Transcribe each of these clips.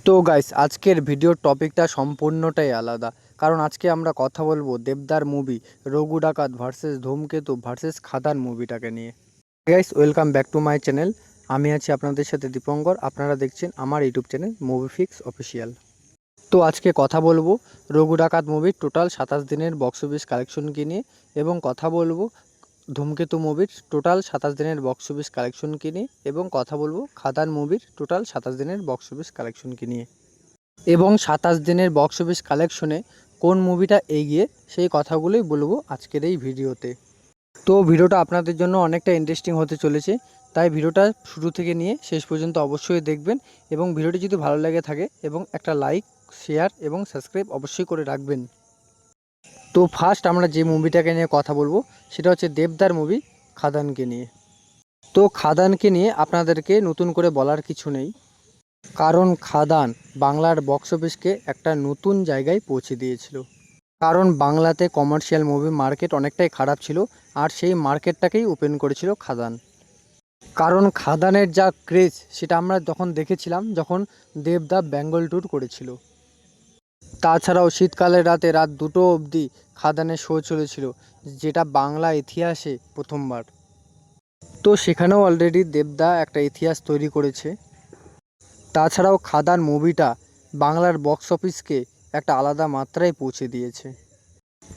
তো গাইস আজকের ভিডিওর টপিকটা সম্পূর্ণটাই আলাদা। কারণ আজকে আমরা কথা বলবো দেবদার মুভি রঘু ডাকাত ভার্সেস ধূমকেতু ভার্সেস খাদান মুভিটাকে নিয়ে। Guys welcome back to my channel. আমি আছি আপনাদের সাথে দীপঙ্কর। আপনারা দেখছেন আমার YouTube channel movie fix official. তো আজকে কথা বলবো রঘু ডাকাত মুভির টোটাল 27 দিনের বক্স অফিস কালেকশনকে নিয়ে, এবং কথা বলবো ধূমকেতু মুভির টোটাল 27 দিনের বক্স অফিস কালেকশনকে নিয়ে, এবং কথা বলবো খাদান মুভির টোটাল 27 দিনের বক্স অফিস কালেকশনকে নিয়ে, এবং 27 দিনের বক্স অফিস কালেকশনে কোন মুভিটা এগিয়ে সেই কথাগুলোই বলবো আজকের এই ভিডিওতে। তো ভিডিওটা আপনাদের জন্য অনেকটা ইন্টারেস্টিং হতে চলেছে, তাই ভিডিওটা শুরু থেকে নিয়ে শেষ পর্যন্ত অবশ্যই দেখবেন, এবং ভিডিওটি যদি ভালো লেগে থাকে এবং একটা লাইক, শেয়ার এবং সাবস্ক্রাইব অবশ্যই করে রাখবেন। তো ফার্স্ট আমরা যে মুভিটাকে নিয়ে কথা বলবো সেটা হচ্ছে দেবদার মুভি খাদানকে নিয়ে। তো খাদানকে নিয়ে আপনাদেরকে নতুন করে বলার কিছু নেই, কারণ খাদান বাংলার বক্স অফিসকে একটা নতুন জায়গায় পৌঁছে দিয়েছিল। কারণ বাংলাতে কমার্শিয়াল মুভি মার্কেট অনেকটাই খারাপ ছিল, আর সেই মার্কেটটাকেই ওপেন করেছিল খাদান। কারণ খাদানের যা ক্রেজ সেটা আমরা তখন দেখেছিলাম যখন দেবদা বেঙ্গল ট্যুর করেছিল। তাছাড়াও শীতকালের রাতে রাত 2টো অবধি খাদানের শো চলেছিল, যেটা বাংলা ইতিহাসে প্রথমবার। তো সেখানেও অলরেডি দেবদা একটা ইতিহাস তৈরি করেছে। তাছাড়াও খাদান মুভিটা বাংলার বক্স অফিসকে একটা আলাদা মাত্রায় পৌঁছে দিয়েছে।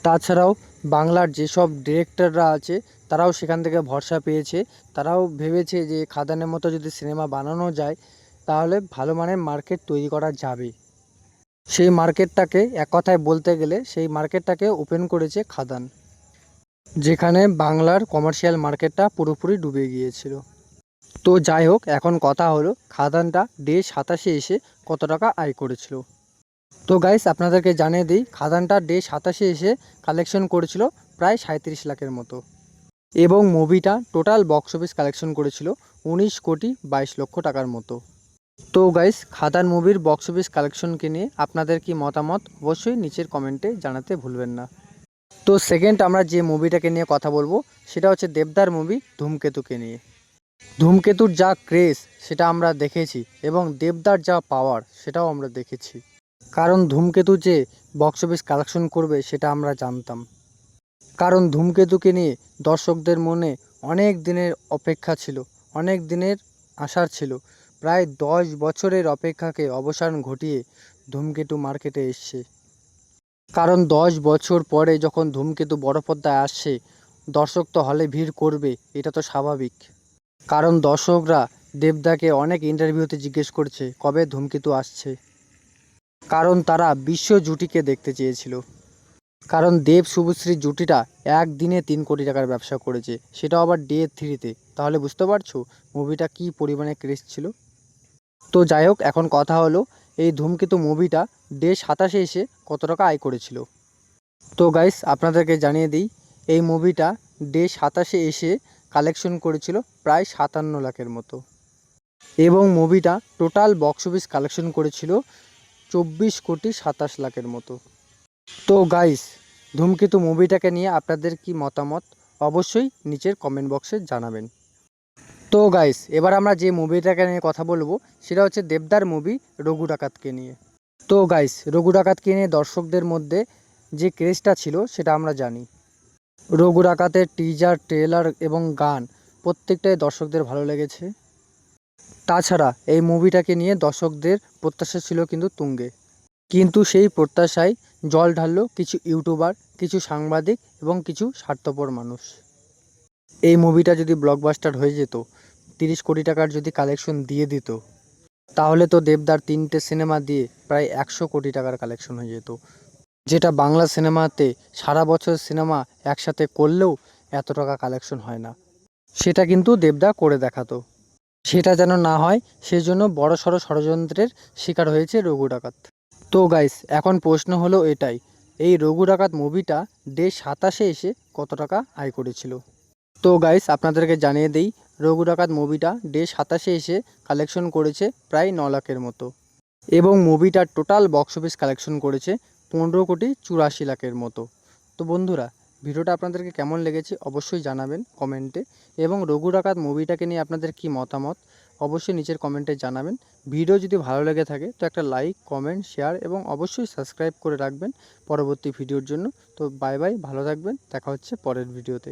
তাছাড়াও বাংলার যেসব ডিরেক্টররা আছে তারাও সেখান থেকে ভরসা পেয়েছে। তারাও ভেবেছে যে খাদানের মতো যদি সিনেমা বানানো যায় তাহলে ভালো মানের মার্কেট তৈরি করা যাবে। সেই মার্কেটটাকে এক কথায় বলতে গেলে সেই মার্কেটটাকে ওপেন করেছে খাদান, যেখানে বাংলার কমার্শিয়াল মার্কেটটা পুরোপুরি ডুবে গিয়েছিল। তো যাই হোক, এখন কথা হলো খাদানটা ডে 27 এসে কত টাকা আয় করেছিল। তো গাইস আপনাদেরকে জানিয়ে দিই, খাদানটা ডে 27 এসে কালেকশন করেছিল প্রায় 37 লাখের মতো, এবং মুভিটা টোটাল বক্স অফিস কালেকশন করেছিল 19,22,00,000 টাকার মতো। তো গাইস খাদান মুভির বক্স অফিস কালেকশনকে নিয়ে আপনাদের কি মতামত অবশ্যই নিচের কমেন্টে জানাতে ভুলবেন না। তো সেকেন্ড আমরা যে মুভিটাকে নিয়ে কথা বলবো সেটা হচ্ছে দেবদার মুভি ধূমকেতুকে নিয়ে। ধূমকেতুর যা ক্রেজ সেটা আমরা দেখেছি, এবং দেবদার যা পাওয়ার সেটাও আমরা দেখেছি। কারণ ধূমকেতু যে বক্স অফিস কালেকশন করবে সেটা আমরা জানতাম। কারণ ধূমকেতুকে নিয়ে দর্শকদের মনে অনেক দিনের অপেক্ষা ছিল, অনেক দিনের আশার ছিল। প্রায় 10 বছরের অপেক্ষাকে অবসান ঘটিয়ে ধূমকেতু মার্কেটে এসছে। কারণ 10 বছর পরে যখন ধূমকেতু বড় পর্দায় আসছে, দর্শক তো হলে ভিড় করবে, এটা তো স্বাভাবিক। কারণ দর্শকরা দেবদাকে অনেক ইন্টারভিউতে জিজ্ঞেস করছে কবে ধূমকেতু আসছে। কারণ তারা বিশ্ব জুটিকে দেখতে চেয়েছিল। কারণ দেব শুভশ্রীর জুটিটা একদিনে 3 কোটি টাকার ব্যবসা করেছে, সেটাও আবার ডে 3-তে। তাহলে বুঝতে পারছো মুভিটা কী পরিমাণে ক্রেজ ছিল। তো যাই হোক, এখন কথা হলো এই ধূমকেতু মুভিটা ডে 27 এসে কত টাকা আয় করেছিল। তো গাইস আপনাদেরকে জানিয়ে দিই, এই মুভিটা ডে 27 এসে কালেকশন করেছিল প্রায় 57 লাখের মতো, এবং মুভিটা টোটাল বক্স অফিস কালেকশন করেছিল 24,27,00,000 মতো। তো গাইস ধূমকেতু মুভিটাকে নিয়ে আপনাদের কি মতামত অবশ্যই নিচের কমেন্ট বক্সে জানাবেন। তো গাইস এবার আমরা যে মুভিটাকে নিয়ে কথা বলবো সেটা হচ্ছে দেবদার মুভি রঘু ডাকাতকে নিয়ে। তো গাইস রঘু ডাকাতকে নিয়ে দর্শকদের মধ্যে যে ক্রেজটা ছিল সেটা আমরা জানি। রঘু ডাকাতের টিজার, ট্রেলার এবং গান প্রত্যেকটাই দর্শকদের ভালো লেগেছে। তাছাড়া এই মুভিটাকে নিয়ে দর্শকদের প্রত্যাশা ছিল কিন্তু তুঙ্গে, কিন্তু সেই প্রত্যাশায় জল ঢাললো কিছু ইউটিউবার, কিছু সাংবাদিক এবং কিছু স্বার্থপর মানুষ। এই মুভিটা যদি ব্লকবাস্টার হয়ে যেত, 30 কোটি টাকার যদি কালেকশন দিয়ে দিত, তাহলে তো দেবদার 3টে সিনেমা দিয়ে প্রায় 100 কোটি টাকার কালেকশন হয়ে যেত, যেটা বাংলা সিনেমাতে সারা বছর সিনেমা একসাথে করলেও এত টাকা কালেকশন হয় না। সেটা কিন্তু দেবদা করে দেখাতো। সেটা যেন না হয় সেজন্য বড়সড় ষড়যন্ত্রের শিকার হয়েছে রঘু ডাকাত। তো গাইস এখন প্রশ্ন হলো এটাই, এই রঘু ডাকাত মুভিটা ডে 27 এসে কত টাকা আয় করেছিল। তো গাইস আপনাদেরকে জানিয়ে দিই, রঘু ডাকাত মুভিটা ডে 27 এসে কালেকশন করেছে প্রায় 9 লাখের মতো, এবং মুভিটার টোটাল বক্স অফিস কালেকশন করেছে 15,84,00,000 মতো। তো বন্ধুরা ভিডিওটা আপনাদেরকে কেমন লেগেছে অবশ্যই জানাবেন কমেন্টে, এবং রঘু ডাকাত মুভিটাকে নিয়ে আপনাদের কি মতামত অবশ্যই নিচের কমেন্টে জানাবেন। ভিডিও যদি ভালো লেগে থাকে তো একটা লাইক, কমেন্ট, শেয়ার এবং অবশ্যই সাবস্ক্রাইব করে রাখবেন পরবর্তী ভিডিওর জন্য। তো বাই বাই, ভালো থাকবেন, দেখা হচ্ছে পরের ভিডিওতে।